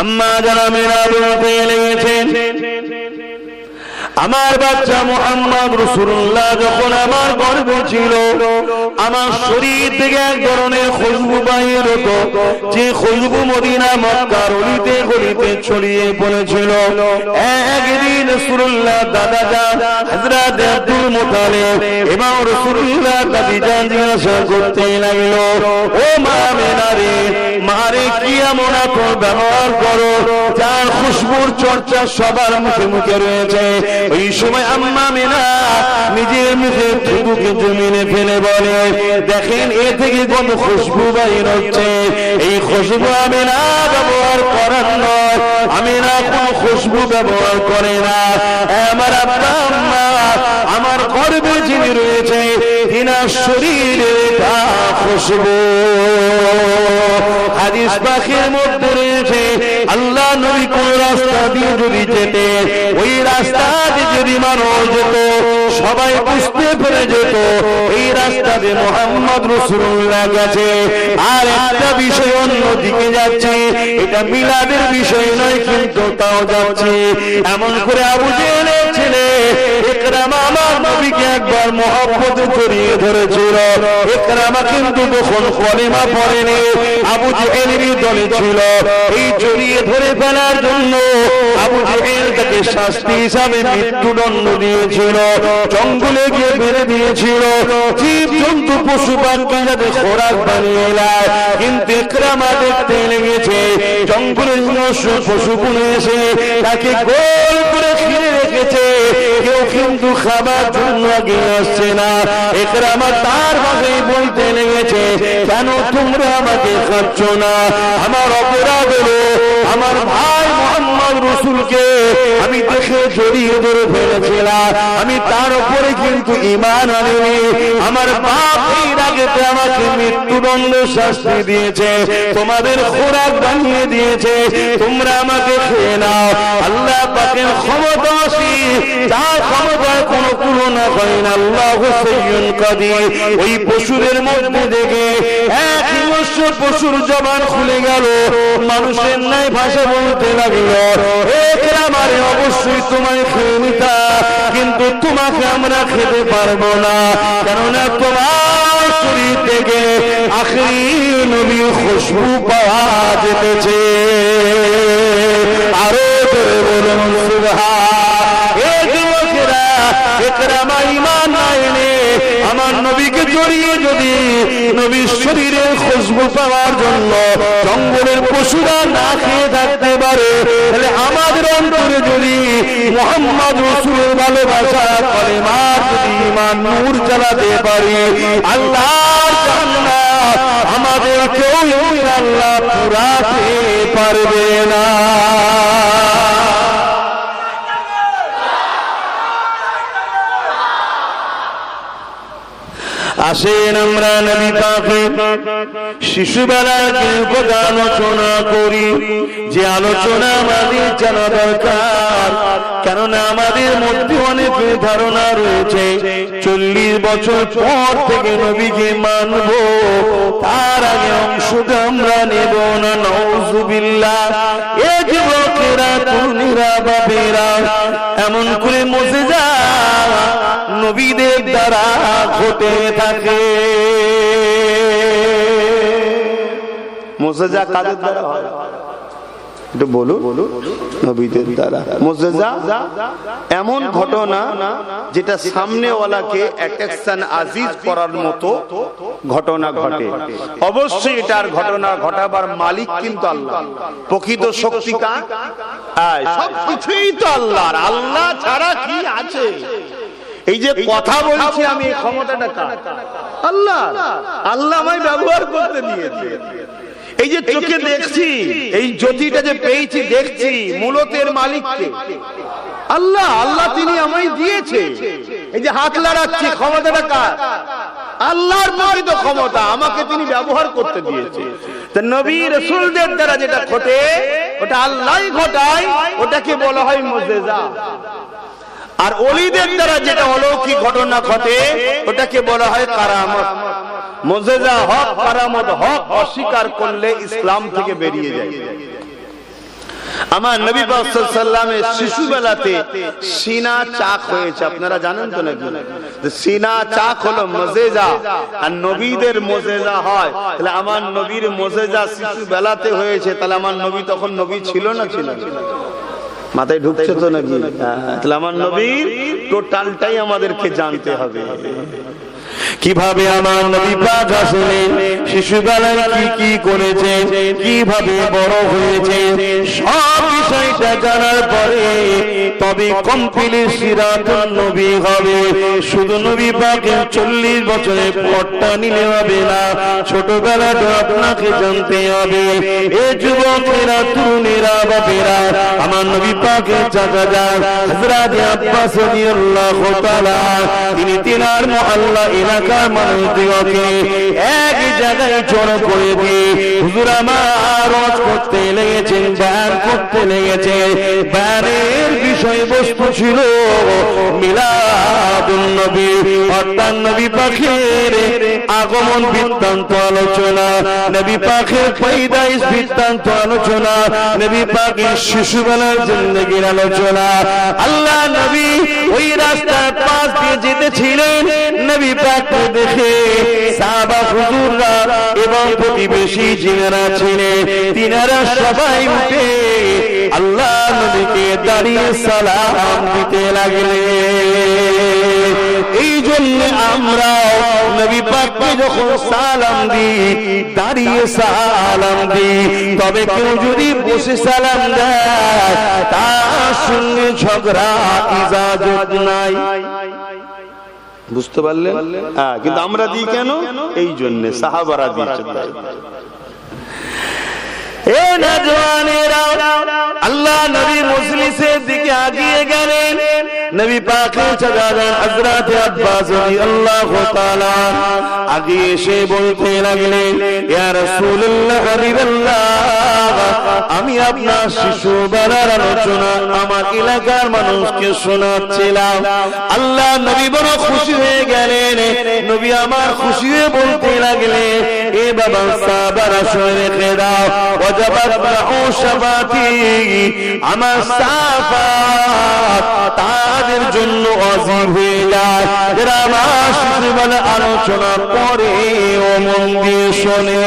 আম্মা যারা মেরা বলতে লেগেছেন, আমার বাচ্চা মুহাম্মদ রাসূলুল্লাহ যখন আমার গর্ভে ছিল, আমার শরীর থেকে এক ধরনের খুশবু বাইর হতো, যে খুশবু মদিনা মক্কার অলিতে গলিতে ছড়িয়ে পড়েছিল। একদিন রাসূলুল্লাহ দাদা জান হযরত আব্দুল মুত্তালিব এবং রাসূলুল্লাহ দাদিজা জিজ্ঞাসা করতে লাগলো, ও মা আমিনা রে, মারে কি এমন আতর ব্যবহার করো যার খুশবুর চর্চা সবার মুখে মুখে রয়েছে? ওই সময় আম্মা আমিনা নিজের মুখে থুতুকে জমিনে ফেলে বলে, দেখেন এ থেকে কোন খুশবু বাইর হচ্ছে, এই খুশবু আমিনা ব্যবহার করার নয়, আমিনা কোন খুশবু ব্যবহার করে না। আমার আব্বা আম্মা আমার গর্ভে যিনি রয়েছে তিনার শরীরে তা খুশবু। হাদিস পাকের মধ্যে রয়েছে, আল্লাহ নবী কোন রাস্তা দিয়ে যদি যেতে, ওই রাস্তা দিয়ে যদি মানুষ যেত সবাই বুঝতে পেরে যেত এই রাস্তা দিয়ে মুহাম্মদ রাসূলুল্লাহ গেছে। আর একটা বিষয় অন্যদিকে যাচ্ছে, এটা মিলাদের বিষয় নয়, কিন্তু তাও যাচ্ছে। এমন করে আবু জেহেলের ছেলে ইকরামা আমার নবীকে একবার মহব্বতে জড়িয়ে ধরেছিল। ইকরামা কিন্তু তখন কলিমা পড়েনি, আবু জেহেলেরই দলে ছিল। এই জড়িয়ে ধরে ফেলার জন্য আবু জেহেল তাকে শাস্তি হিসাবে মৃত্যুদণ্ড দিয়েছিল, জঙ্গলে গিয়ে মেরে দিয়েছিল, জীব জন্তু পশু পাখি যাতে খোরাক বানিয়ে নেয়। কিন্তু ইকরামা দেখতে লেগেছে জঙ্গলের পশুগুলো এসে তাকে গোল করে ঘিরে রেখেছে, কেউ কিন্তু খাবার জন্য আগে আসছে না। ইকরামা তার ভাবে বলতে লেগেছে, কেন তোমরা আমাকে খাচ্ছ না? আমার অপরাধ হলো আমার ভাই মুহাম্মদ রাসূলকে আমি দেখে জড়িয়ে ধরে ফেলেছিলাম, আমি তার উপরে কিন্তু ঈমান আনিনি। আমার বাপ এর আগে আমাকে মৃত্যুদণ্ড শাস্তি দিয়েছে, তোমাদের খোরাক বানিয়ে দিয়েছে, তোমরা আমাকে খেয়ে নাও। আল্লাহ পাকের ক্ষমতা আছে, যার ক্ষমতার কোনো তুলনা হয় না। আল্লাহু সাইয়্যুন কাদির। ওই পশুদের মধ্যে দেখে এক হিংস্র পশুর জবান খুলে গেল, মানুষের ন্যায় ভাষা বলতে লাগলো, ইকরামারে অবশ্যই তোমায় খেয়ে নিতা, কিন্তু তোমাকে আমরা খেতে পারবো না, কেননা তোমার শরীর থেকে আখিরি নবীর খুশবু পাওয়া যেতেছে। আরো জোরে বলুন সুবহান। এই যুবকেরা, ইকরামা ঈমান না এনে আমার নবীকে জড়িয়ে যদি নবীর শরীরের খুশবু পাওয়ার জন্য জঙ্গলের পশুরা না খেয়ে থাকতে পারে, তাহলে আমাদের অন্তরে যদি মুহাম্মদ রাসূলের ভালোবাসা কলেমার যদি ঈমান নূর জ্বালাতে পারি, আল্লাহর জান্নাত আমাদের কেউ আল্লাহ পুরাতে পারবে না। আসেন আমরা নবী পাকের শিশুবেলার কিছু আলোচনা করি, যে আলোচনা আমাদের জানা দরকার, কেননা আমাদের মধ্যে অনেক ধারণা রয়েছে 40 বছর পর থেকে নবীকে মানব, তার আগে অংশটা আমরা নেব না। নাউযুবিল্লাহ। এই যুবকেরা, তরুণীরা, বাবেরা, এমন করে মুজিজা নবীদের দ্বারা ঘটে থাকে। মুজিজা কাদের দ্বারা হয়? একটু বলুন। নবীদের দ্বারা। মুজিজা এমন ঘটনা যেটা সামনেওয়ালাকে অ্যাট্রাকশন আজিজ করার মতো ঘটনা ঘটে। অবশ্যই এটার ঘটনা ঘটাবার মালিক কিন্তু আল্লাহ। প্রকৃত শক্তি কার? সবকিছুই তো আল্লাহর। আল্লাহ ছাড়া কি আছে? এই যে কথা বলছি আমি, এই ক্ষমতাটা কার? আল্লাহ। আল্লাহ আমায় ব্যবহার করতে দিয়েছে। এই যে চোখে দেখছি, এই জ্যোতিটা যে পেয়েছি দেখছি, মূলত এর মালিক কে? আল্লাহ। আল্লাহ তিনি আমায় দিয়েছে। এই যে হাত লাড়াচ্ছি, ক্ষমতাটা কার? আল্লাহর প্রকৃত ক্ষমতা, আমাকে তিনি ব্যবহার করতে দিয়েছে। তা নবী রাসূলদের দ্বারা যেটা ঘটে ওটা আল্লাহই ঘটায়, ওটাকে বলা হয় মুজিজা। আর ওলিদের দ্বারা যেটা অলৌকিক ঘটনা ঘটে ওটাকে বলা হয় কারামত। মুজিজা হক, কারামত হক, অস্বীকার করলে ইসলাম থেকে বেরিয়ে যায়। আমার নবী পাক সাল্লাল্লাহু আলাইহি ওয়াসাল্লামের শিশুবেলাতে সিনা চাক হয়েছে, আপনারা জানেন তো নাকি? সিনা চাক হলো মুজিজা, আর নবীদের মুজিজা হয়। তাহলে আমার নবীর মুজিজা শিশুবেলাতে হয়েছে, তাহলে আমার নবী তখন নবী ছিল না ছিল না? মাথায় ঢুকছে তো নাকি? তাহলে আমার নবীর টোটালটাই আমাদেরকে জানতে হবে। কিভাবে আমার নবী পাক আসলেন, শিশুবেলায় কি কি করেছে, কিভাবে বড় হয়েছে, সব বিষয়টা জানার পরে তবে কমপ্লিট সিরাতুন নবী হবে। শুধু নবী পাকের 40 বছরের পথটা নিলে হবে না, ছোটবেলাটা আপনাকে জানতে হবে। এ যুবকেরা, তরুণেরা, বাপেরা, আমার নবী পাকের চাচা যান হযরত আব্বাস রাদিয়াল্লাহু তাআলা, তিনি তিনার মহল্লা এলাকার মানুষদিগকে এক জায়গায় জড়ো করে দিয়ে হুজুর আমার ওয়াজ করতে লেগেছেন, বয়ান করতে লেগেছে। বয়ানের বিষয়বস্তু ছিল মিলাদুন নবী, অর্থাৎ নবী পাকের আগমন বৃত্তান্ত আলোচনা, নবী পাকের পয়দাইশ বৃত্তান্ত আলোচনা, নবী পাকের শিশুবেলার জিন্দেগির আলোচনা। আল্লাহ নবী ওই রাস্তার পাশ দিয়ে যেতেছিলেন, নবী পাককে দেখে সাহাবা হুজুররা এবং প্রতিবেশী যিনারা ছিলেন তিনারা সবাই উঠে আল্লাহ নবীকে দাঁড়িয়ে সালাম দিতে লাগলেন। এই জন্য আমরা নবী পাককে যখন সালাম দিই, দাঁড়িয়ে সালাম দিই। তবে কেউ যদি বসে সালাম দেয়, তার সঙ্গে ঝগড়া ইজাজত নাই। বুঝতে পারলেন? হ্যাঁ, কিন্তু আমরা দিই কেন? এই জন্য সাহাবারা দিয়েছেন। এ নওজওয়ানেরা, আল্লাহ নবী মজলিসের দিকে আগিয়ে গেলেন। নবী পাকের চাচা যান হযরত আব্বাস রাদিয়াল্লাহু তাআলা আগে এসে বলতে লাগলেন, ইয়া রাসূলুল্লাহ, হাবিবাল্লাহ, আমি আপনার শিশুবেলার আলোচনা আমার এলাকার মানুষকে শোনাচ্ছিলাম। আল্লাহ নবী বড় খুশি হয়ে গেলেন। নবী আমার খুশি হয়ে বলতে লাগলেন, এ বাবা সাহাবারা শুনে রেখে দাও, ওয়াজাবাত লাহু শাফাতি, আমার সাফাত তাদের জন্য ওয়াজিব হয়ে যায় যারা আমার শিশুবেলার আলোচনা করে ও মন দিয়ে শোনে।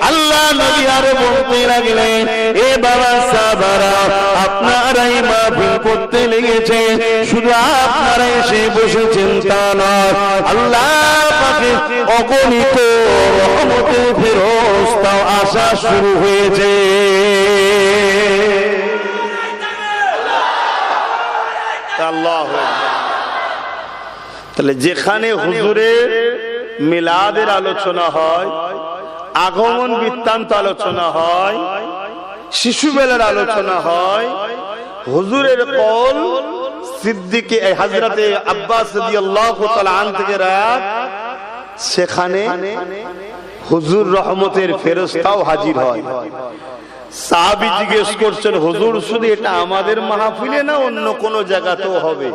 আল্লাহ নবী আরো বলতে লাগলেন, এ বাবা সাহাবারা, আপনারাই মাহফিল করতে লেগেছে, শুধু আপনারা এসে বসেছেন তা নয়, আল্লাহ পাকের অগণিত রহমতের ফেরেশতাও আসা শুরু হয়েছে। আল্লাহু আকবার। তাহলে যেখানে হুজুরের মিলাদের আলোচনা হয়, আগমন বৃত্তান্ত আলোচনা হয়, শিশুবেলার আলোচনা হয়, হুজুরের কওল সিদ্দিকে হযরতে আব্বাস রাদিয়াল্লাহু তাআলা আন থেকে রায়াত, সেখানে হুজুর রহমতের ফেরেশতাও হাজির হয়। সাহাবী জিজ্ঞেস করছেন, হুজুর শুধু এটা আমাদের মাহফিলে না অন্য কোন জায়গাতেও হবে?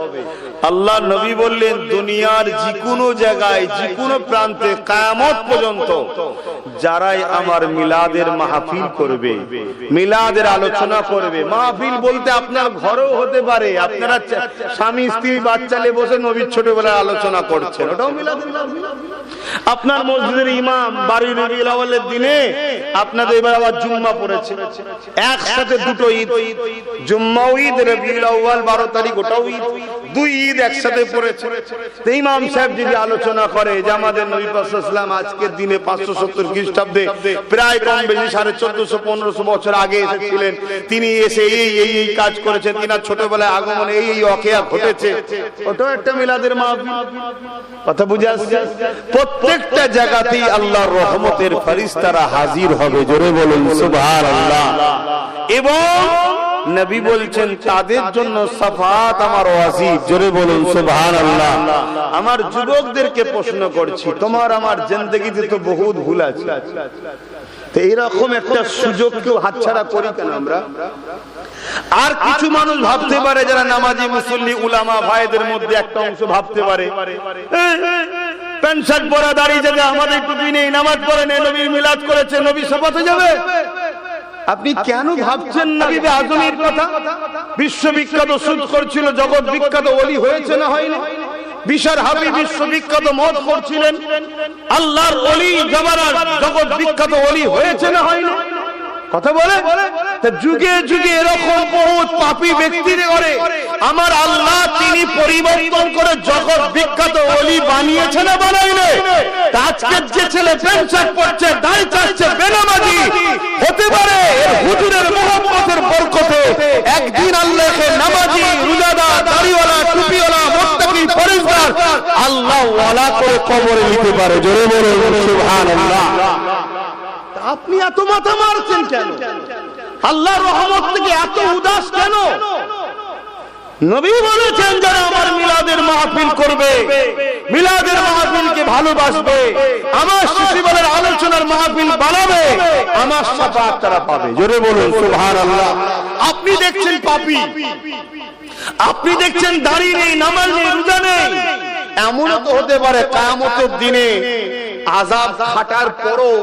আল্লাহ নবী বললেন, দুনিয়ার যে কোনো জায়গায়, যে কোনো প্রান্তে কিয়ামত পর্যন্ত যারাই আমার মিলাদের মাহফিল করবে, মিলাদের আলোচনা করবে, মাহফিল বলতে আপনার ঘরেও হতে পারে, আপনারা স্বামী স্ত্রী বাচ্চা নিয়ে বসে নবীর ছোটবেলার আলোচনা করছেন, ওটাও মিলাদের মাহফিল। আপনার মসজিদের ইমাম বাড়ির রবিউল আউয়ালের দিনে, আপনাদের এবার আবার জুম্মা পড়েছে, একসাথে দুটো ঈদ, জুম্মাও ঈদ, রবিউল আউয়াল 12 তারিখ ওটাও ঈদ, দুই ঈদ একসাথে পড়েছে। তো ইমাম সাহেব যদি আলোচনা করে যে আমাদের নবী পাক সাল্লাল্লাহু আলাইহি ওয়াসাল্লাম আজকের দিনে 570 খ্রিস্টাব্দে প্রায় কম বেশি 1450-1500 বছর আগে এসেছিলেন, তিনি এসে এই কাজ করেছেন, তিনার ছোটবেলায় আগমনে এই ওয়াকিয়া ঘটেছে, ওটাও একটা মিলাদের মাহফিল। কথা বুঝে আসছে? প্রত্যেকটা জায়গাতেই আল্লাহর রহমতের ফেরেশতারা হাজির হবে, জোরে বলুন সুবহানাল্লাহ। এবং নবী বলছেন তাদের জন্য শাফাত আমার ওয়াজিব, জোরে বলুন সুবহানাল্লাহ। আমার যুবকদেরকে প্রশ্ন করছি, তোমার আমার জিন্দেগিতে তো বহুত ভুল আছে, তো এইরকম একটা সুযোগ কেউ হাতছাড়া করি কেন আমরা? আর কিছু মানুষ ভাবতে পারে, যারা নামাজি মুসল্লি উলামা ভাইদের মধ্যে একটা অংশ ভাবতে পারে, প্যান্ট শার্ট পরা, দাড়ি জায়গা, আমাদের টুপি নেই, নামাজ পড়ে নেই, নবীর মিলাদ করেছে, নবী শপথ হয়ে যাবে। আপনি কেন ভাবছেন না বিবে আজমির কথা? বিশ্ববিখ্যাত সুদ করছিল, জগৎ বিখ্যাত ওলি হয়েছে না হয়নি? বিশার হাবি বিশ্ববিখ্যাত মত করছিলেন, আল্লাহর ওলি জামানার জগৎ বিখ্যাত ওলি হয়েছে না হয়নি? কথা বলে যুগে যুগে এরকম বহুত পাপী ব্যক্তির করে আমার আল্লাহ তিনি পরিবর্তন করে জগৎ বিখ্যাত ওলি বানিয়েছে না বানাইলে? আজকে যে ছেলে প্যান্ট শার্ট পরছে, দাড়ি চাচ্ছে, বেনামাজি হতে পারে এর হুজুরের মহব্বতের বরকতে একদিন আল্লাহকে নামাজি, রোজাদার, দাড়িওয়ালা, টুপিওয়ালা, মুত্তাকি, পরেশগার আল্লাহ ওয়ালা করে কবরে নিতে পারে। জোরে বলুন সুবহানাল্লাহ। আপনি এত মাথা মারছেন কেন? আল্লাহর রহমত থেকে এত উদাস কেন? নবী বলেছেন যারা আমার মিলাদের মাহফিল করবে, মিলাদের মাহফিলকে ভালোবাসবে, আমার শিশুবেলার আলোচনার মাহফিল বানাবে, আমার শাফাআত তারা পাবে। জোরে বলুন সুবহানাল্লাহ। আপনি দেখছেন পাপী, আপনি দেখছেন দাড়ি নেই, নামাজ নেই, রোজা নেই। এমনও তো হতে পারে কিয়ামতের দিনে আযাব খাটার পরও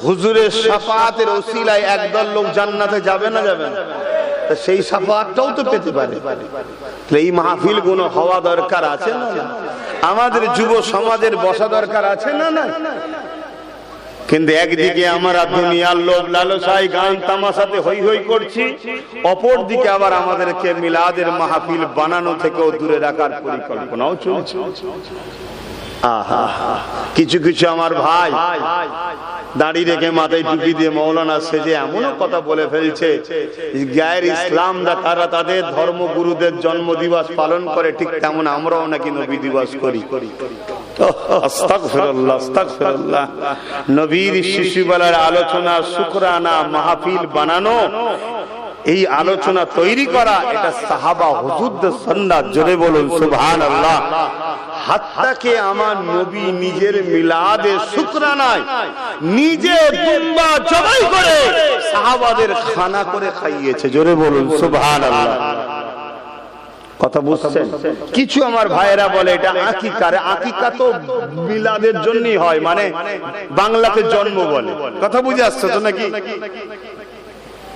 হুজুরের শাফাআতের ওসিলায় একদল লোক জান্নাতে যাবে না যাবে না? তা সেই শাফাআতটাও তো পেতে পারে। এই মাহফিল গুলো হওয়া দরকার আছে না? আমাদের যুব সমাজের বসা দরকার আছে না? না। কিন্তু একদিকে আমরা দুনিয়ার লোভ লালসায় গান তামাশাতে হই হই করছি, অপর দিকে আবার আমাদেরকে মিলাদের মাহফিল বানানো থেকেও দূরে রাখার পরিকল্পনাও চলছে। আহা, কিছু কিছু আমার ভাই দাড়ি রেখে মাথায় টুপি দিয়ে মৌলানা সেজে এমনও কথা বলে ফেলছে, গায়ের ইসলাম তারা তাদের ধর্মগুরুদের জন্ম দিবস পালন করে, ঠিক তেমন আমরাও নাকি নবী দিবস করি। আস্তাগফিরুল্লাহ, আস্তাগফিরুল্লাহ। নবীর শিশুবেলার আলোচনা, শুকরানা মাহফিল বানানো, এই আলোচনা তৈরি করা, এটা সাহাবা হুজুরদের সুন্নাত। জোরে বলুন সুবহানাল্লাহ। হাত্তাকে আমার নবী নিজের মিলাদে শুকরানায় নিজে দুম্বা জবাই করে সাহাবাদের খানা করে খাইয়েছে। জোরে বলুন সুবহানাল্লাহ। কথা বুঝছেন? কিছু আমার ভাইয়েরা বলে এটা আকিকা। আকিকা তো মিলাদের জন্যই হয়, মানে বাংলাতে জন্ম বলে। কথা বুঝে আসছে তো নাকি?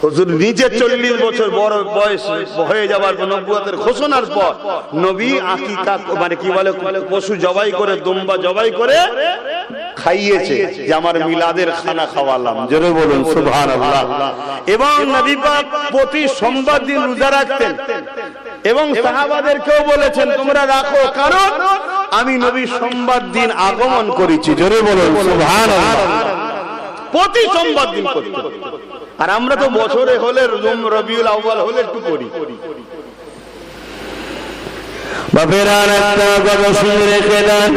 হুজুর নিজে 40 বছর বড় বয়স হয়ে যাবার নবুয়তের ঘোষণার পর নবী আকিকা মানে কি বলে পশু জবাই করে, দুম্বা জবাই করে খাইয়েছে যে আমার মিলাদের খানা খাওয়ালাম। জোরে বলুন সুবহানাল্লাহ। এবং নবী পাক প্রতি সোমবার দিন রোজা রাখতেন এবং সাহাবাদেরকেও বলেছেন তোমরা রাখো, কারণ আমি নবী সোমবার দিন আগমন করেছি। জোরে বলুন সুবহানাল্লাহ। প্রতি সোমবার দিন করতেন। আর আমরা তো বছরে হলে রবিউল আউয়াল হলে একটু করি। বাপেরান একটা কথা শুনে রেখে দেন,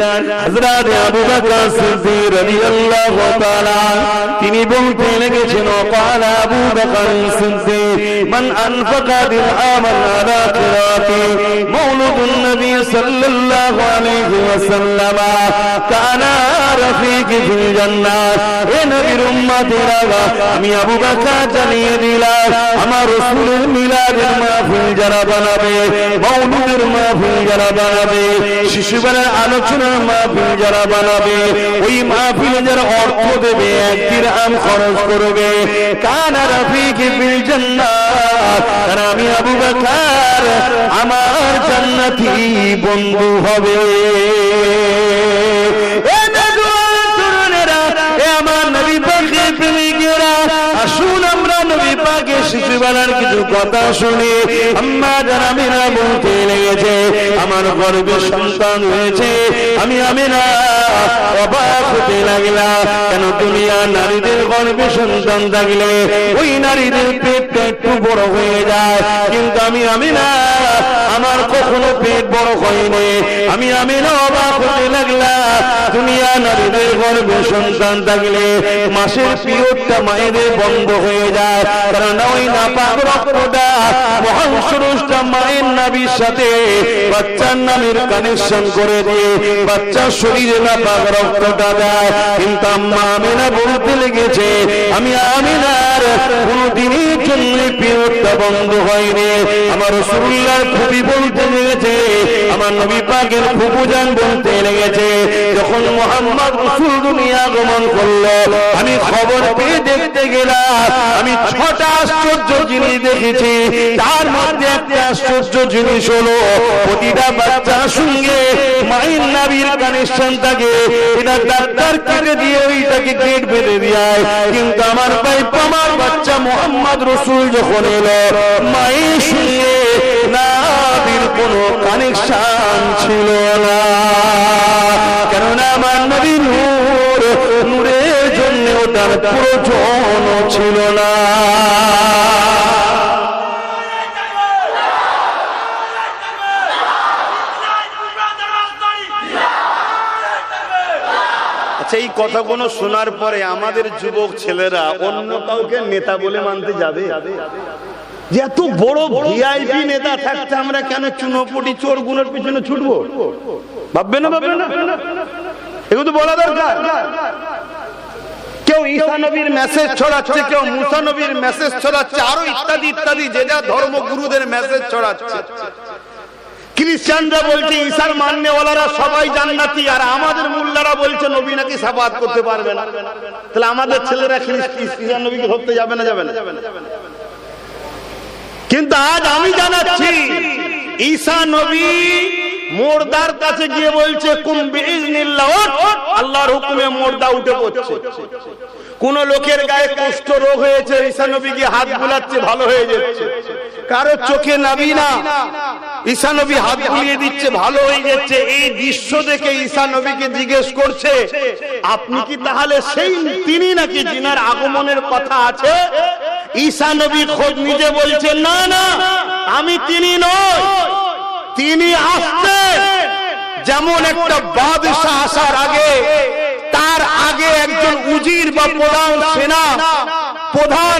হযরত আবু বকর সিদ্দিক রাদিয়াল্লাহু তাআলা তিনি বলতে লেগেছেন, قال আবু বকর সিদ্দিক মান আনফাকা দিরহামান আলা কিরাতি মাওলুদুন নবী সাল্লাল্লাহু আলাইহি ওয়াসাল্লাম কানা রাফিকি ফিল জান্নাত। এ নবীর উম্মতেরা, আমি আবু বকর জানিয়ে দিলাম আমার রাসূলের মিলাদের মাহফিল যারা বানাবে, মাওলুদের মাহফিল যারা বানাবে, শিশুবেলার আলোচনার মাহফিল যারা বানাবে, ওই মাহফিলে যারা অর্থ দেবে, 1 দিরহাম খরচ করবে, কানা রাফিকি ফিল জান্নাত, আর আমি আবু বকর আমার জান্নাতি বন্ধু হবে। আমার নবী পাকের প্রেমিকেরা, আসুন আমরা নবী পাকের শিশুবেলার কিছু কথা শুনি। আম্মা জান আমিনা বলতে লেগেছে, আমার গর্ভে সন্তান হয়েছে, আমি আমিনা অবাক হতে লাগলাম। কেন দুনিয়া নারীদের গর্ভে সন্তান থাকলে ওই নারীদের পেটটা একটু বড় হয়ে যায়, কিন্তু আমি আমিনা আমার কখনো পেট বড় হয়নি। আমি আমিনা অবাক হতে লাগলাম, দুনিয়া নারীদের গর্ভে সন্তান থাকলে মাসের পিরিয়ডটা মায়েদের বন্ধ হয়ে যায়, কারণ ওই নাপাক রক্তটা মহান সুরুষটা মায়ের নাভির সাথে বাচ্চার নামের কানেকশন করে দিয়ে বাচ্চার শরীরে নাপাক রক্তটা দেয়। কিন্তু আম্মা আমিনা বলতে লেগেছে, আমি আমিনার কোনদিনের জন্য পিরিয়ডটা চোখটা বন্ধ হয়নি। আমার রাসূলুল্লাহর ফুপি বলতে লেগেছে, আমার নবী পাকের ফুপুজান বলতে লেগেছে, যখন মুহাম্মদ রাসূল দুনিয়া আগমন করলো, আমি খবর পেয়ে দেখতে গেলাম, আমি 6টা আশ্চর্য জিনিস দেখেছি। তার মধ্যে একটা আশ্চর্য জিনিস হলো, প্রতিটা বাচ্চার সঙ্গে মায়ের নাভির কানেকশন থাকে। এটা ডাক্তার কেটে দিয়ে ওইটাকে গেট বেঁধে দেয়, কিন্তু আমার ভাই আমার বাচ্চা মুহাম্মদ রাসূল যখন এলো, মায়ের সঙ্গে নাভির কোনো কানেকশন ছিল না। কেননা আমার নবী নূর, নূরের জন্য ওটার প্রয়োজন ছিল না। এই কথাগুলো শোনার পরে আমাদের যুবক ছেলেরা অন্য কাউকে নেতা বলে মানতে যাবে? যে এত বড় ভিআইপি নেতা থাকতে আমরা কেন চুনোপুটি চোর গুলোর পিছনে ছুটবো? ভাববে না, ভাববে না? এগুলো তো বলা দরকার। কেউ ঈসা নবীর মেসেজ ছড়াচ্ছে, কেউ মুসা নবীর মেসেজ ছড়াচ্ছে, আরো ইত্যাদি ইত্যাদি যে যা ধর্মগুরুদের মেসেজ ছড়াচ্ছে। খ্রিস্টানরা বলছে ঈসার মাননেওয়ালারা সবাই জান্নাতি, আর আমাদের মুল্লারা বলছে নবী নাকি শাফাআত করতে পারবে না। তাহলে আমাদের ছেলেরা ঈসা নবীকে ধরতে যাবে না? যাবে না। কিন্তু আজ আমি জানাচ্ছি, ঈসা নবী মুর্দার কাছে গিয়ে বলছে কুম বিইজনিল্লাহ, আল্লাহর হুকুমে মুর্দা উঠে পড়ছে। কোন লোকের গায়ে কুষ্ঠ রোগ হয়েছে, ঈসা নবী গিয়ে হাত বুলাচ্ছে, ভালো হয়ে যাচ্ছে। কারো চোখে নাবি না, ঈসা নবী হাত বুলিয়ে দিচ্ছে, ভালো হয়ে যাচ্ছে। এই দৃশ্য দেখে ঈসা নবীকে জিজ্ঞেস করছে, আপনি কি তাহলে সেই তিনি নাকি যিনার আগমনের কথা আছে? ঈসা নবী খোদ নিজে বলছেন, না না, আমি তিনি নই, তিনি আসছেন। যেমন একটা বাদশা আসার আগে, তার আগে একজন উজির বা প্রধান সেনা প্রধান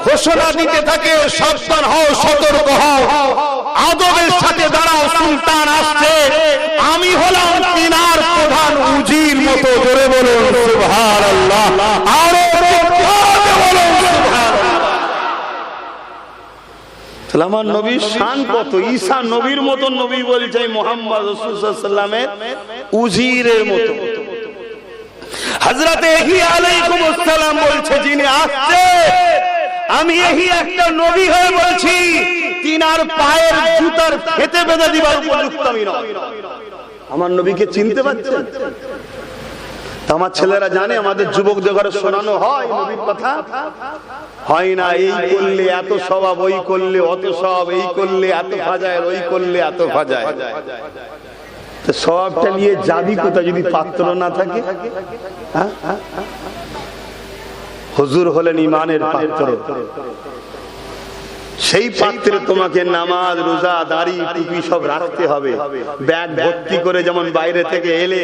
ঘোষণা দিতে থাকে, সাবধান হও, সতর্ক হও, আদবের সাথে দাঁড়াও, সুলতান আসছে। আমি হলাম তিনার প্রধান উজির মতো। জোরে বলুন সুবহানাল্লাহ, আরো জোরে বলুন সুবহানাল্লাহ। আমার নবীর শান কত! ঈসা নবীর মতো নবী বলছে মুহাম্মদ রাসূল সাল্লাল্লাহু আলাইহি ওয়াসাল্লামের উজিরের মতো। হযরত ইহিয়া আলাইহিস সালাম বলছে, যিনি আসছে, আমি এই একটা নবী হয়ে বলছি, তিনার পায়ের জুতার ফেটে বেঁধে দিবার উপযুক্ত আমি নই। আমার নবীকে চিনতে পারছেন? আমার ছেলেরা জানে, আমাদের যুবকদের ঘরে শোনানো হয় নবীর কথা, হয় না? এই করলে এত স্বভাব, ওই করলে অত স্বভাব, এই করলে এত ফাজায়, ওই করলে এত ফাজায়। স্বভাবটা নিয়ে যাবি কোথায় যদি পাত্র না থাকে? হুজুর হলেন ইমানের পাত্র, সেই পাত্রে তোমাকে নামাজ, রোজা, দাড়ি, টুপি সব রাখতে হবে। ব্যাগ ভর্তি করে যেমন বাইরে থেকে এলে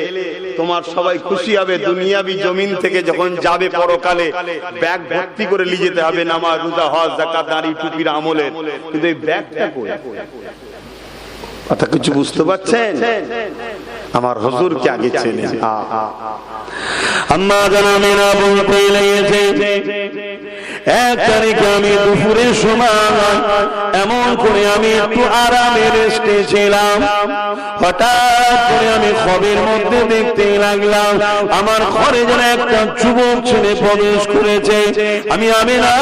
তোমার সবাই খুশি হবে, দুনিয়াবি জমিন থেকে যখন যাবে পরকালে ব্যাগ ভর্তি করে নিয়ে যেতে হবে নামাজ, রোজা, হজ, যাকাত, দাড়ি, টুপির আমলের। কিন্তু এই ব্যাগটা কই? কথা কিছু বুঝতে পারছেন? আমার হুজুরকে আগে চেনেন। আম্মা জানামিনা বলতে লেগেছে, এক তারিখে আমি দুপুরের সময় এমন করে আমি একটু আরামে রেস্টে ছিলাম, হঠাৎ করে আমি খবের মধ্যে দেখতে লাগলাম আমার ঘরে যেন একটা যুবক ছেলে প্রবেশ করেছে। আমি না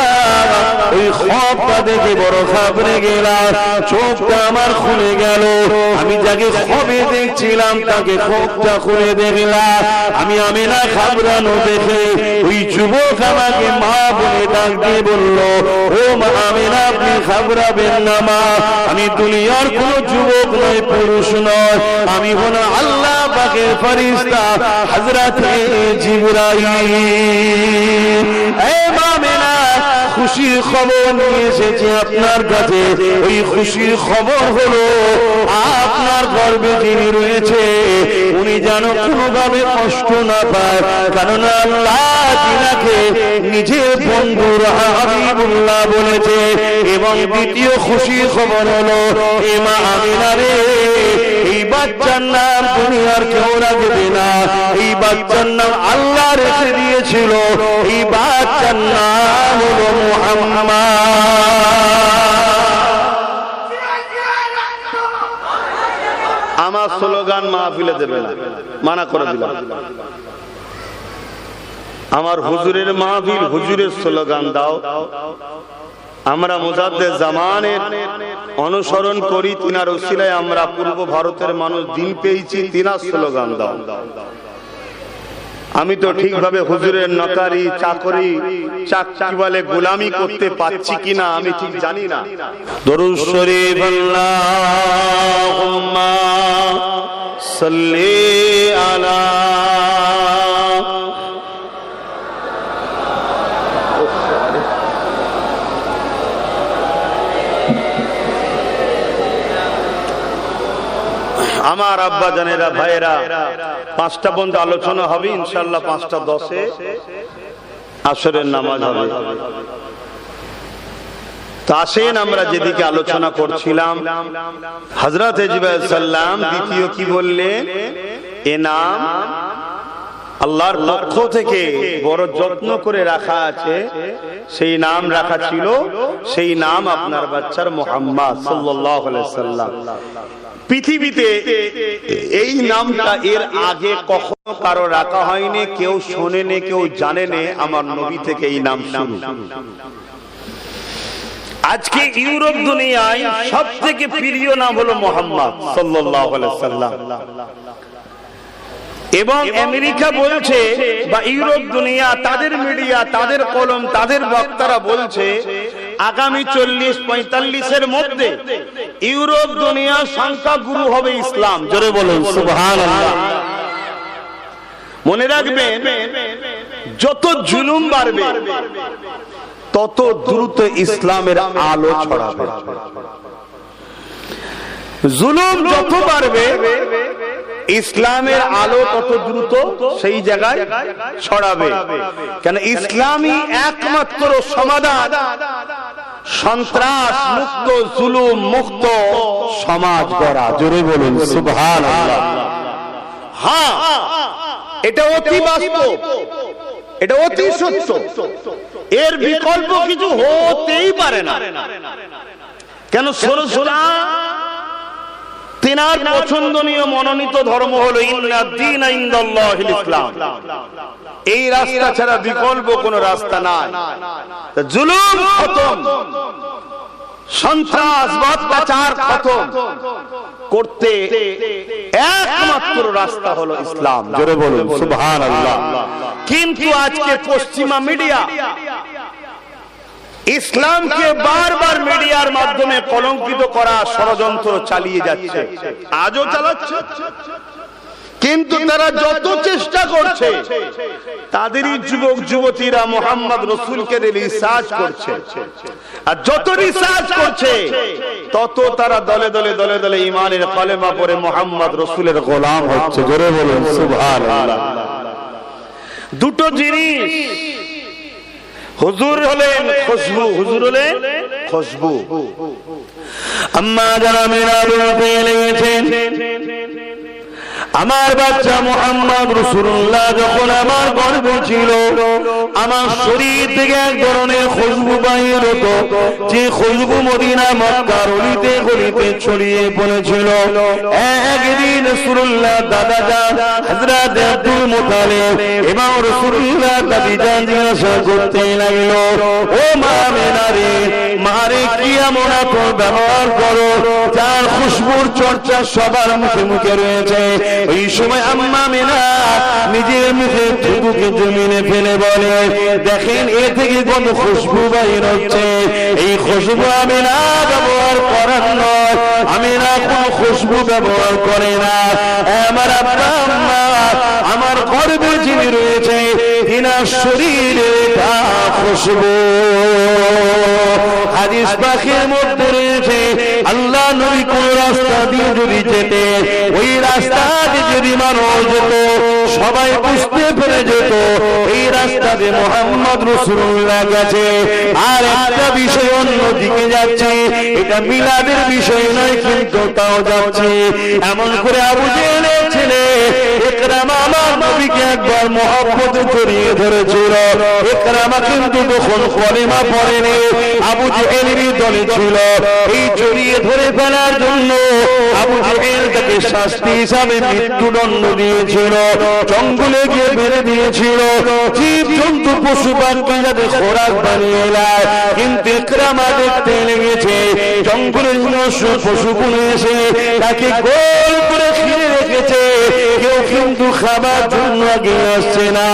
ওই খবটা দেখে বড় ঘাবড়ে গেলাম, চোখটা আমার খুলে গেল। আমি যাকে খবে দেখছিলাম তাকে খবটা খুলে দেখলাম। আমি না ঘাবড়ানো দেখে ওই যুবক আমাকে মা বলে ডাক দিয়ে বলল, ও মা আমিনা, আপনি ঘাবড়াবেন না মা, আমি দুনিয়ার কোন যুবক নয়, পুরুষ নয়, আমি হল আল্লাহ পাকের ফেরেশতা হযরতে জিবরাইল। এ মা আমিনা, খুশির খবর নিয়ে এসেছি আপনার কাছে। ওই খুশির খবর হলো আপনার গর্ভে যিনি রয়েছে উনি যেন কোনোভাবে কষ্ট না পায়, কারণ আল্লাহ তিনাকে নিজের বন্ধুর হাবিবুল্লাহ বলেছে। এবং দ্বিতীয় খুশির খবর হলো, এ মা আমিনা রে, এই বাচ্চার নাম দুনিয়ার কেউ রাখবে না, এই বাচ্চার নাম আল্লাহ রেখে দিয়েছিল। এই বাচ্চার নাম হলো মুহাম্মদ। স্লোগান মাহফিলে দেবে না, মানা করে দিলাম। আমার হুজুরের মাহফিল, হুজুরের স্লোগান দাও। আমরা মুজাদ্দেদ জামানের অনুসরণ করি, তিনার উসিলায় আমরা পূর্ব ভারতের মানুষ দিন পেয়েছি, তিনার স্লোগান দাও। আমি তো ঠিকভাবে হুজুরের নকারি চাকরি চাকরি বলে গোলামি করতে পাচ্ছি কিনা আমি ঠিক জানি না। দরুদ শরীফ আল্লাহুম্মা সাল্লি আলা আমার আব্বা জানেরা ভাইয়েরা, 5টা পর্যন্ত আলোচনা হবে ইনশাআল্লাহ। 5:10 আসরের নামাজ হবে। তো আসেন আমরা যেদিকে আলোচনা করছিলাম, হযরত জিবরাইল সাল্লাম দ্বিতীয় কি বললেন, এ নাম আল্লাহর পক্ষ থেকে বড় যত্ন করে রাখা আছে, সেই নাম রাখা ছিল, সেই নাম আপনার বাচ্চার মুহাম্মদ সাল্লাল্লাহু আলাইহি সাল্লাম। পৃথিবীতে এই নামটা এর আগে কখনো কারো রাখা হয়নি, কেউ শোনেনি, কেউ জানেনি। আমার নবী থেকে এই নাম শুরু। আজকে ইউরোপ দুনিয়ায় সবথেকে প্রিয় নাম হলো মুহাম্মদ সাল্লাল্লাহু আলাইহি সাল্লাম। এবং আমেরিকা বলছে বা ইউরোপ দুনিয়া, তাদের মিডিয়া, তাদের কলম, তাদের বক্তারা বলছে আগামী 40-45 মধ্যে ইউরোপ দুনিয়ার সংখ্যা গুরু হবে ইসলাম। জোরে বলুন সুবহানাল্লাহ। মনে রাখবেন, যত জুলুম বাড়বে তত দ্রুত ইসলামের আলো ছড়াবে। জুলুম যত বাড়বে ইসলামের আলো তত দ্রুত সেই জায়গায় ছড়াবে। কেন ইসলামই একমাত্র সমাধান সন্ত্রাস মুক্ত, জুলুম মুক্ত সমাজ গড়া। জোরে বলুন সুবহানাল্লাহ। হ্যাঁ, এটা অতি বাস্তব, এটা অতি সত্য, এর বিকল্প কিছু হতেই পারে না। কেন সরসরা তিনার পছন্দনীয় মনোনীত ধর্ম হলো ইন্নাদ-দীনা ইনদাল্লাহিল ইসলাম। এই রাস্তা ছাড়া বিকল্প কোনো রাস্তা নাই। জুলুম খতম, সন্ত্রাস অত্যাচার খতম করতে একমাত্র রাস্তা হলো ইসলাম। জোরে বলুন সুবহানাল্লাহ। কিন্তু আজকে পশ্চিমা মিডিয়া ইসলামকে বারবার মিডিয়ার মাধ্যমে কলঙ্কিত করা ষড়যন্ত্র চালিয়ে যাচ্ছে, আজও চালাচ্ছে। কিন্তু তারা যত চেষ্টা করছে, তাদেরই যুবক যুবতীরা মোহাম্মদ রসুলকে রিসার্চ করছে। আর যত রিসার্চ করছে তত তারা দলে দলে দলে দলে ইমানের কালেমা পড়ে মোহাম্মদ রসুলের গোলাম হচ্ছে। জোরে বলুন সুবহানাল্লাহ। দুটো জিনিস, হুজুর হলেন খুশবু, হুজুর হলেন খুশবু। আম্মা যারা মিলাদুল পেয়েছেন, আমার বাচ্চা মুহাম্মদ রাসূলুল্লাহ যখন আমার গর্ভে ছিল, আমার শরীর থেকে এক ধরনের খুশবু বাইর হতো, যে খুশবু মদিনা মক্কার অলিতে গলিতে ছড়িয়ে পড়েছিল। একদিন রাসূলুল্লাহ দাদা জান হযরত আব্দুল মুত্তালিব এবং রাসূলুল্লাহ দাদি জান জিজ্ঞাসা করতে লাগলো, ও মা আমিনা রে, মারে কি এমন আপন ব্যবহার করো যার খুশবুর চর্চা সবার মুখে মুখে রয়েছে? ওই সময় আম্মা আমিনা নিজের মুখে থুতুকে জমিনে ফেলে বলে, দেখেন এ থেকে কোন খুশবু বাইর হচ্ছে। এই খুশবু আমিনা ব্যবহার করার নয়, আমিনা কোন খুশবু ব্যবহার করে না। আমার আব্বা আম্মা আমার গর্ভে যিনি রয়েছে, তিনার শরীরে তা খুশবু। হাদিস পাকের মধ্যে রয়েছে, আল্লাহ নবী কোন রাস্তা দিয়ে যদি যেতে, ওই রাস্তা দিয়ে যদি মানুষ যেত, সবাই বুঝতে পেরে যেত এই রাস্তা দিয়ে মুহাম্মদ রাসূলুল্লাহ গেছে। আর একটা বিষয় অন্যদিকে যাচ্ছে, এটা মিলাদের বিষয় নয়, কিন্তু তাও যাচ্ছে। এমন করে আবু জেহেলের ছেলে ইকরামা আমার নবীকে একবার মহব্বতে জড়িয়ে ধরেছিল। ইকরামা কিন্তু তখন কলেমা পড়েনি, আবু জেহেলেরই দলে ছিল। এই জড়িয়ে ধরে ফেলার জন্য আবু জেহেল তাকে শাস্তি হিসাবে মৃত্যুদণ্ড দিয়েছিল, জঙ্গলে গিয়ে মেরে দিয়েছিল, জীব জন্তু পশু পাখি যাতে খোরাক বানিয়ে নেয়। কিন্তু ইকরামা দেখতে লেগেছে জঙ্গলের পশুগুলো এসে তাকে গোল করে ঘিরে রেখেছে, কেউ কিন্তু খাবার জন্য আগে আসছে না।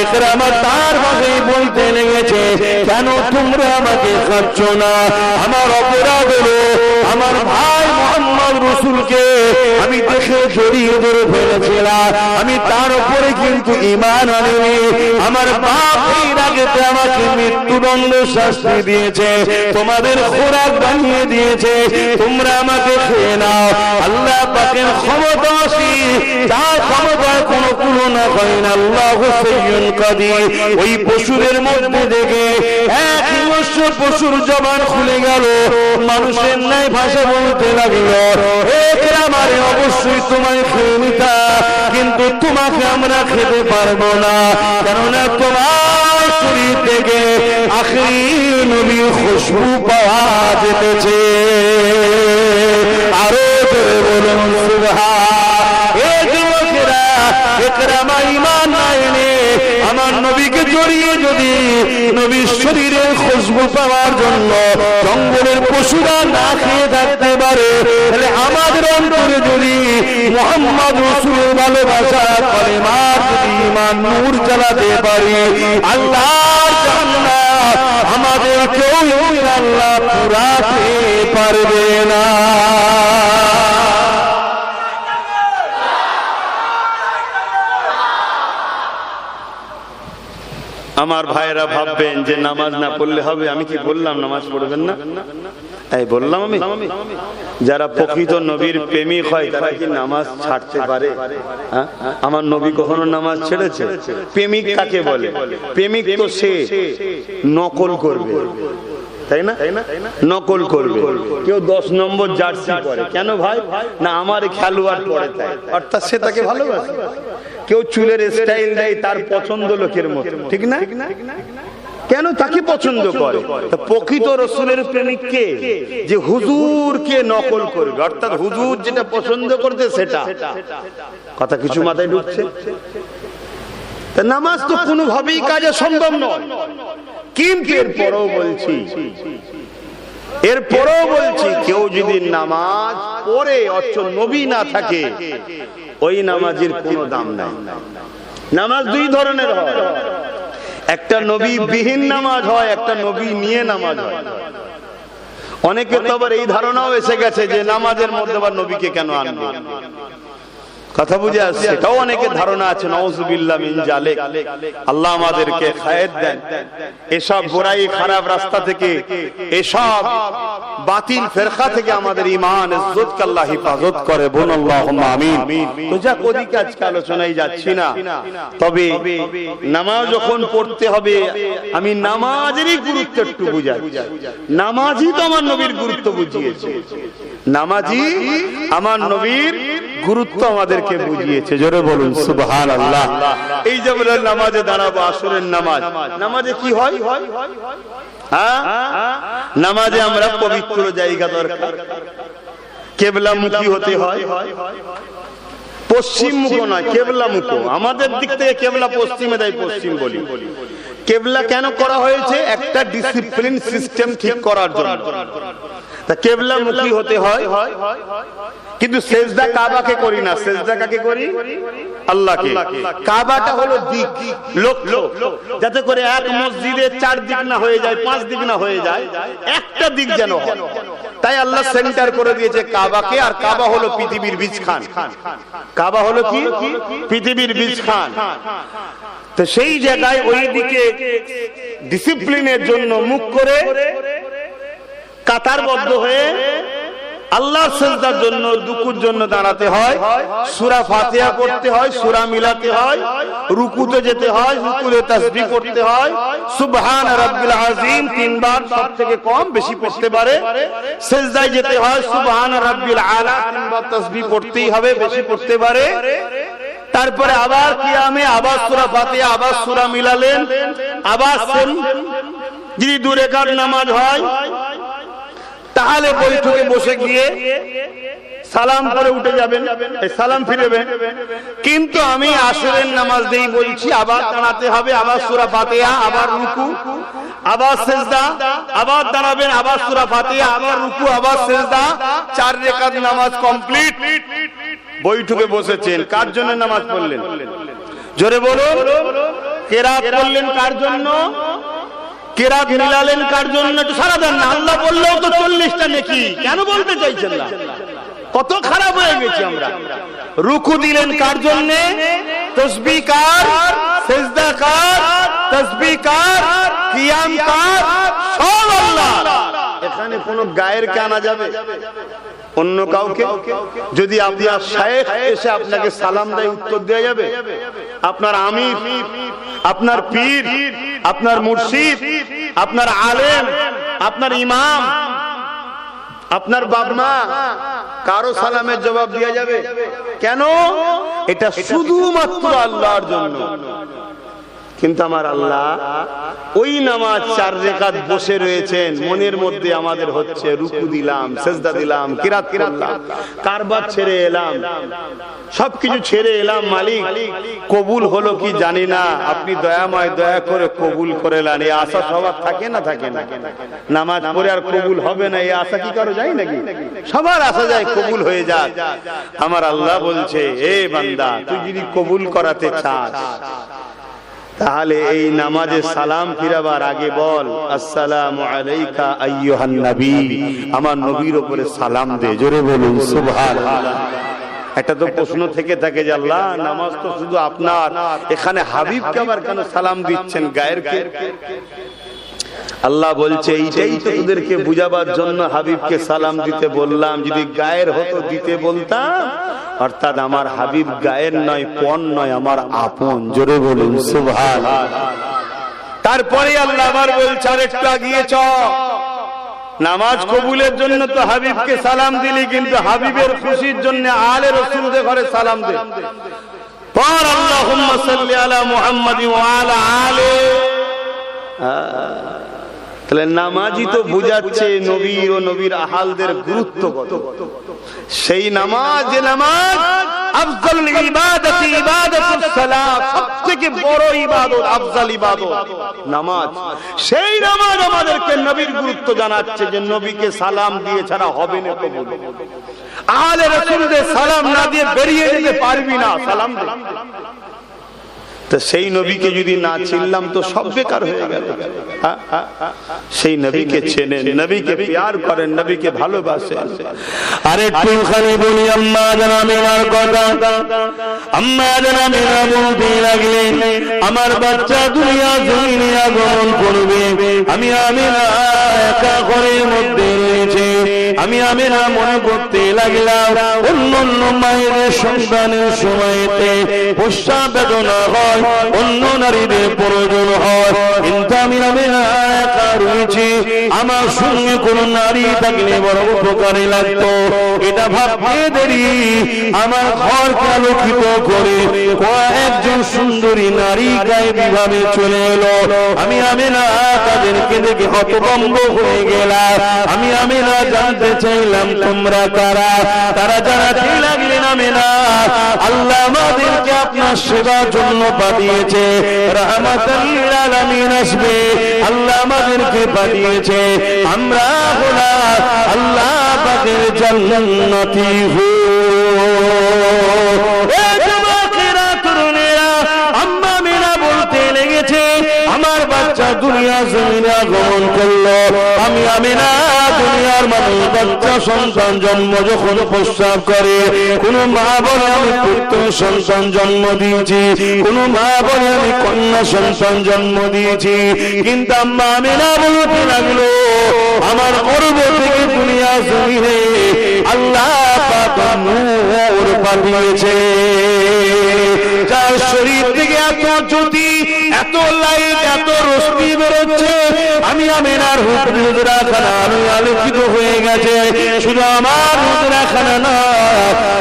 ইকরামা তার ভাষায় বলতে লেগেছে, কেন তোমরা আমাকে খাচ্ছ না? আমার অপরাধ হলো আমার ভাই মুহাম্মদ রাসূলকে আমি দেখে জড়িয়ে ধরে ফেলেছিলাম, আমি তার উপরে কিন্তু ঈমান আনিনি। আমার বাপ এর আগে আমাকে মৃত্যুদণ্ড শাস্তি দিয়েছে, তোমাদের খোরাক বানিয়ে দিয়েছে, তোমরা আমাকে খেয়ে নাও। আল্লাহ পাকের ক্ষমতা আছে, তার ক্ষমতায় কোনো তুলনা হয় না। আল্লাহু সাইয়্যুন কাদির। ওই পশুদের মধ্যে দেখে এক হিংস্র পশুর জবান খুলে গেল, মানুষের ন্যায় ভাষা বলতে লাগলো, ইকরামারে অবশ্যই তোমায় খেয়ে নিতা, কিন্তু তোমাকে আমরা খেতে পারবো না, কেননা তোমার শরীর থেকে আখিরি নবীর খুশবু পাওয়া যেতেছে। আরো জোরে বলুন সুবহান। এই যুবকেরা, ইকরামা ঈমান আনে আমার নবীকে জড়িয়ে যদি নবীর শরীরের খুশবু পাওয়ার জন্য জঙ্গলের পশুরা না খেয়ে থাকতে পারে, তাহলে আমাদের অন্তরে যদি মুহাম্মদ রাসূলের ভালোবাসা কলেমার যদি ঈমান নূর জ্বালাতে পারি, আল্লাহর জান্নাত আমাদের কেউ আল্লাহ পুরাতে পারবে না। আমার ভাইরা ভাববেন যে নামাজ না পড়লে হবে। আমি কি বললাম নামাজ পড়বেন না? এই বললাম আমি? যারা প্রকৃত নবীর প্রেমিক হয় তারা কি নামাজ ছাড়তে পারে? আমার নবী কখনো নামাজ ছেড়েছে? প্রেমিক কাকে বলে? প্রেমিক তো সে নকল করবে, তাই না? নকল করবে। কেউ 10 নম্বর জার্সি পরে, কেন ভাই? না আমার খেলোয়াড় পরে তাই, অর্থাৎ সে তাকে ভালোবাসে। কেউ চুলের স্টাইল দেয় তার পছন্দ লোকের মতো, ঠিক না? কেন তাকে পছন্দ করে? তো প্রকৃত রাসূলের প্রেমিক কে? যে হুজুরকে নকল করবে, অর্থাৎ হুজুর যেটা পছন্দ করতে সেটা। কথা কিছু মাথায় ঢুকছে? তা নামাজ তো কোনোভাবেই কাজে সম্ভব নয়, কিন্তু এরপরও বলছি কেউ যদি নামাজ পড়ে অথচ নবী না থাকে, ওই নামাজের কোনো দাম নাই। নামাজ দুই ধরনের হয়, একটা নবী বিহীন নামাজ হয়, একটা নবী নিয়ে নামাজ হয়। অনেকে তো আবার এই ধারণাও এসে গেছে যে নামাজের মধ্যে আবার নবীকে কেন আনবে। কথা বুঝে আসছে? এটাও অনেকের ধারণা আছে। নাউযুবিল্লাহ মিন জালিক। আল্লাহ আমাদেরকে খায়ের দেন এসব বুরাই খারাপ রাস্তা থেকে, এসব বাতিল ফিরকা থেকে আমাদের ঈমান ইজ্জতকে আল্লাহ হেফাজত করে। বলুন আল্লাহুম্মা আমিন। তো যাক, ওদিকে আজকে আলোচনায় যাচ্ছি না, তবে নামাজ যখন পড়তে হবে আমি নামাজেরই গুরুত্ব একটু বুঝাই। নামাজই তো আমার নবীর গুরুত্ব বুঝিয়েছে, নামাজই আমার নবীর গুরুত্ব আমাদেরকে বুঝিয়েছে। জোরে বলুন সুবহানাল্লাহ। এই যে বলেন নামাজে দাঁড়াবো, আসরের নামাজ, নামাজে কি হয়? নামাজে আমরা পবিত্র জায়গা দরকার, কিবলামুখী হতে হয়। পশ্চিম মুখ নয়, কিবলা মুখ। আমাদের দিক থেকে কিবলা পশ্চিমে দেয়, পশ্চিম বলি। কিবলা কেন করা হয়েছে? একটা ডিসিপ্লিন সিস্টেম ঠিক করার জন্য। তা কিবলা মুখী হতে হয়, কিন্তু সেজদা কাবাকে করি না। সেজদা কাকে করি? আল্লাহকে। কাবাটা হলো দিক, লক্ষ্য, যাতে করে এক মসজিদে 4 দিক না হয়ে যায়, 5 দিক না হয়ে যায়, একটা দিক যেন হয়। তাই আল্লাহ সেন্টার করে দিয়েছে কাবাকে। আর কাবা হলো পৃথিবীর বীজখান। কাবা হলো কি? পৃথিবীর বীজখান। তো সেই জায়গায় ওই দিকে ডিসিপ্লিনের জন্য মুখ করে কাতারবদ্ধ হয়ে আল্লাহর সিজদার জন্য, রুকুর জন্য দাঁড়াতে হয়, সূরা ফাতিহা পড়তে হয়, সূরা মিলাতে হয়, রুকুতে যেতে হয়, রুকুতে তাসবিহ পড়তে হয়, সুবহান রাব্বিল আযীম 3 বার, সব থেকে কম, বেশি পড়তে পারে। সিজদায় যেতে হয়, সুবহান রাব্বিল আলা 3 বার তাসবিহ পড়তেই হবে, বেশি পড়তে পারে। তারপরে আবার কিয়ামে আবার সূরা ফাতিহা আবার সূরা মিলালেন, আবার সেম। যদি 2 রাকাত নামাজ হয় তাহলে বৈঠকে বসে গিয়ে সালাম করে উঠে যাবেন, সালাম ফিরবেন। কিন্তু আমি আসরের নামাজ দেই বলছি, আবার দাঁড়াতে হবে, আবার সূরা ফাতিহা, আবার রুকু, আবার সিজদা, আবার দাঁড়াবেন, আবার সূরা ফাতিহা, আবার রুকু, আবার সিজদা। 4 রাকাত নামাজ কমপ্লিট। বৈঠকে বসেছেন, কার জন্য নামাজ পড়লেন? জোরে বলুন। কেরাত করলেন কার জন্য? কেরাত মিলালেন কার জন্য? একটু সারা দেন না। আল্লাহ বললেও তো 40টা নেকি, কেন বলতে চাইছেন না? কত খারাপ হয়ে গেছি আমরা। রুকু দিলেন কার জন্য? তাসবিহ কার, সিজদা কার, তাসবিহ কার, কিয়াম কার, সব আল্লাহ। এখানে কোন গায়েরকে আনা যাবে? অন্য কাউকে? যদি আপনার শায়েখ এসে আপনাকে সালাম দেয়, উত্তর দেওয়া যাবে? আপনার আমির, আপনার পীর, আপনার মুর্শিদ, আপনার আলেম, আপনার ইমাম, আপনার বাবা-মা, কারো সালামের জবাব দেওয়া যাবে? কেন? এটা শুধুমাত্র আল্লাহর জন্য। কিন্তু আমার আল্লাহ ওই নামাজ 4 রাকাত বসে রয়েছেন, মনের মধ্যে আমাদের হচ্ছে রুকু দিলাম, সিজদা দিলাম, কিরাত করলাম, কারবার ছেড়ে এলাম, সবকিছু ছেড়ে এলাম, মালিক কবুল হলো কি জানি না, আপনি দয়াময়, দয়া করে কবুল করে নেন। এই আশা সবার থাকে না? থাকে না? নামাজ পড়ে আর কবুল হবে না, এই আশা কি কারো যায় নাকি? সবার আশা যায় কবুল হয়ে যাক। আমার আল্লাহ বলছে, এ বান্দা, তুই যদি কবুল করাতে চাস তাহলে এই নামাজে সালাম ফিরাবার আগে বল, আসসালামু আলাইকা আইয়ুহান নবী, আমার নবীর উপরে সালাম দে। জোরে বলুন সুবহানাল্লাহ। একটা তো প্রশ্ন থেকে থাকে যে আল্লাহ, নামাজ তো শুধু আপনার, এখানে হাবিবকে আবার কেন সালাম দিচ্ছেন, গায়েরকে? আল্লাহ বলছে, এইটাই তো তোদেরকে বুঝাবার জন্য হাবিবকে সালাম দিতে বললাম। যদি গায়ের হতো দিতে বলতাম। অর্থাৎ আমার হাবিব গায়ের নয়, পণ নয়, আমার আপন। জোরে বলুন সুবহানাল্লাহ। তারপরে আল্লাহ আবার বলছে, আর একটু এগিয়ে চল। নামাজ কবুলের জন্য তো হাবিবকে সালাম দিলি, কিন্তু হাবিবের খুশির জন্য আলে রাসূলদের ঘরে সালাম দে। পর আল্লাহুম্মা সাল্লি আলা মুহাম্মাদ ওয়া আলা আলি। তাহলে নামাজই তো বুঝাচ্ছে নবী ও নবীর আহালদের গুরুত্ব কত। সেই নামাজ, যে নামাজ আফজালুল ইবাদাতি ইবাদাতুস সালাত, সবথেকে বড় ইবাদত, আফজাল ইবাদত নামাজ। সেই নামাজ আমাদেরকে নবীর গুরুত্ব জানাচ্ছে, যে নবীকে সালাম দিয়ে ছাড়া হবে না কবুল। আহলে রাসূলদের সালাম না দিয়ে বেরিয়ে যেতে পারবি না, সালাম দে। তো সেই নবীকে যদি না চিনলাম তো সব বেকার হয়ে গেল। সেই নবীকে চেনেন, নবীকে প্যার করেন, নবীকে ভালোবাসেন। আর একটু খালি বলি আম্মা জানামিনার কথা। আম্মা জানামিনা বলতে লাগলেন, আমার বাচ্চা দুনিয়া জমিনে আগমন করবে। আমি আমিনা একা ঘরের মধ্যে রয়েছে। আমি আমিনা মনে করতে লাগলাম, অন্য অন্য মায়ের সন্তানের সময়তে প্রসব বেদনা হয়, অন্য নারীদের প্রয়োজন হয়, কিন্তু আমি আমিনা একা রয়েছি। আমার সঙ্গে কোন নারী থাকলে বড় উপকারে লাগতো। এটা ভাবতে দেরি আমার ঘরকে আলোকিত করে কয়েকজন সুন্দরী নারী গায়েবী ভাবে চলে এলো। আমি আমিনা তাদেরকে দেখে হতভম্ব হয়ে গেলাম। আমি আমিনা জানতে চাইলাম, তোমরা কারা? তারা জানাতে লাগলেন, আমিনা, আল্লাহ আমাদেরকে আপনার সেবার জন্য পাঠিয়েছে, রাহমাতাল লিল আলামিন আসবে, আল্লাহ আমাদেরকে পাঠিয়েছে। আমরা হলাম আল্লাহ পাকের জান্নাতি হো। এ যুবকেরা, তরুণেরা, আম্মা আমিনা বলতে লেগেছে, আমার বাচ্চা দুনিয়া জমিনে আগমন করলো। আমি আমিনা দুনিয়ার মানুষ বাচ্চা সন্তান জন্ম যখন প্রস্রাব করে, কোন মা বলে আমি পুত্র সন্তান জন্ম দিয়েছি, কোন মা বলে আমি কন্যা সন্তান জন্ম দিয়েছি। কিন্তু আম্মা আমিনা বলতে লাগলো, আমার গর্ভ থেকে দুনিয়া জমিনে আল্লাহ পাক নূর পাঠিয়েছে, যার শরীর থেকে এত জ্যোতি, এত লাইট, এত রশ্মি বেরোচ্ছে। আমি আমিনার হুজরাখানা আলোকিত হয়ে গেছে। শুধু আমার হুজরাখানা নয়,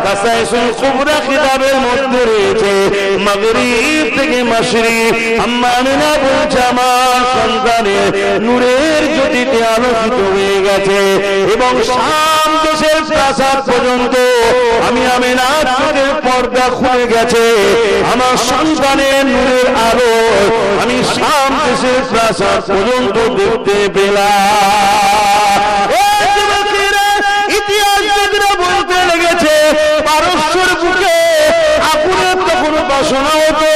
কাসাইসুল কুবরা কিতাবের মধ্যে রয়েছে মাগরিব থেকে মাশরিক আম্মা আমিনা বলছে আমার সন্তানের নূরের জ্যোতিতে আলোকিত হয়ে গেছে এবং শাম দেশের প্রাসাদ পর্যন্ত আমি আমিনার চোখের পর্দা খুলে গেছে আমার সন্তানের নূরের আলো আমি শাম দেশের প্রাসাদ পর্যন্ত দেখতে পেলাম। ইতিহাসবিদরা বলতে লেগেছে পারস্যের বুকে আগুনের তখন বাসনা হতো।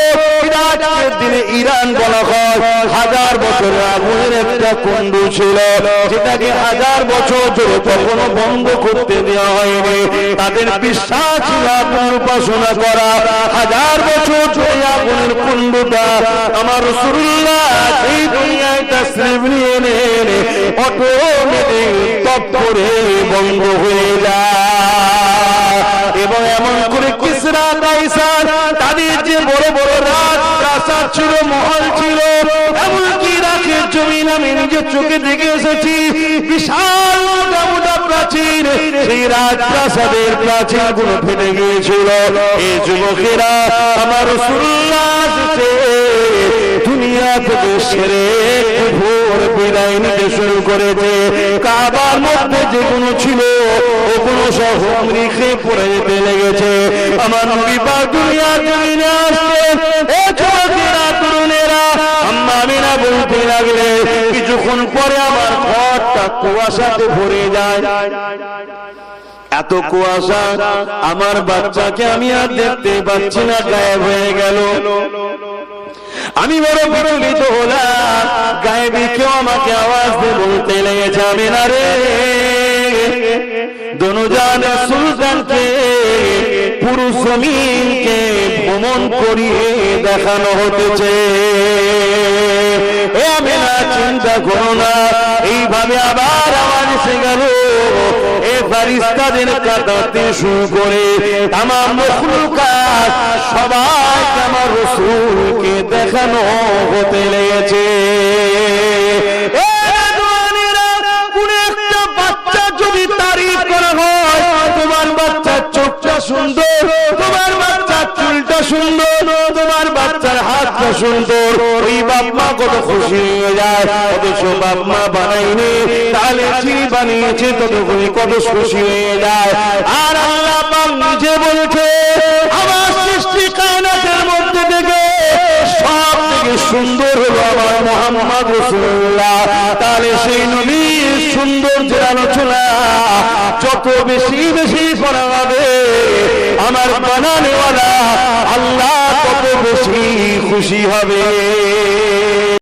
ইরাকের দিনে ইরান বলা হয় 1000 বছরের আগুনের একটা কুণ্ড ছিল যেটাকে 1000 বছর ধরে কখনো বন্ধ করতে দেওয়া হয়নি। তাদের বিশ্বাস ছিল আগুন উপাসনা করা 1000 বছর ধরে আগুনের কুণ্ডটা আমার রাসূলুল্লাহ এই দুনিয়ায় তাশরীফ নিয়ে এলেন অটোমেটিক তপ করে বন্ধ হয়ে যায়। এবং এমন করে কিসরা কাইসার তাদের যে বড় বড় রাজপ্রাসাদ ছিল মহল ছিল এমনকি ইরাকের জমিন আমি নিজের চোখে দেখে এসেছি বিশাল মোটা মোটা প্রাচীর সেই রাজপ্রাসাদের প্রাচীর গুলো ফেটে গিয়েছিল। এই যুবকেরা আমার রাসূলুল্লাহ দুনিয়া থেকে সেরে ভোর বিদায় নিতে শুরু করেছে। কাবার মধ্যে যেগুলো ছিল ওগুলো সব রেখে পড়ে যেতে লেগেছে। আমার নবী পাক দুনিয়ার জমিনে আসলেন এ যুবকেরা তরুণেরা আম্মা আমিনা বলতে লাগলে কিছুক্ষণ পরে আমার ঘরটা কুয়াশাতে ভরে যায়। এত কুয়াশা আমার বাচ্চাকে আমি আর দেখতে পাচ্ছি না, গায়েব হয়ে গেল। আমি বড় বিচলিত হলাম। গায়েবী কেউ আমাকে আওয়াজ দিয়ে বলতে লেগেছে আমিনা রে দোনোজান সুলতানকে পুরো জমিনকে ভ্রমণ করিয়ে দেখানো হতেছে। এ আমিনা চিন্তা করো না। এইভাবে আবার আওয়াজ এসে গেল এ ফারিস্তাদের কাঁদাতে শুরু করে তামাম মখলুকাত সবাইকে আমার রাসূলকে দেখানো হতে লেগেছে। তোমার বাচ্চার চোখটা সুন্দর, তোমার বাচ্চার চুলটা সুন্দর, তোমার বাচ্চার হাতটা সুন্দর, ওই বাপ মা কত খুশি হয়ে যায়। অথচ বাপ মা বানাইনি তাহলে চিনি বানিয়েছে ততক্ষণই কত খুশি হয়ে যায়। আর আল্লাহ পাক নিজে বলছে আমার সৃষ্টি কায়নাতের মধ্যে থেকে সব থেকে সুন্দর হলো আমার মুহাম্মদ রাসূলুল্লাহ। তাহলে সেই নবীর সৌন্দর্যের আলোচনা যত বেশি বেশি করা হবে আমার বানানেওয়ালা আল্লাহ তত বেশি খুশি হবে।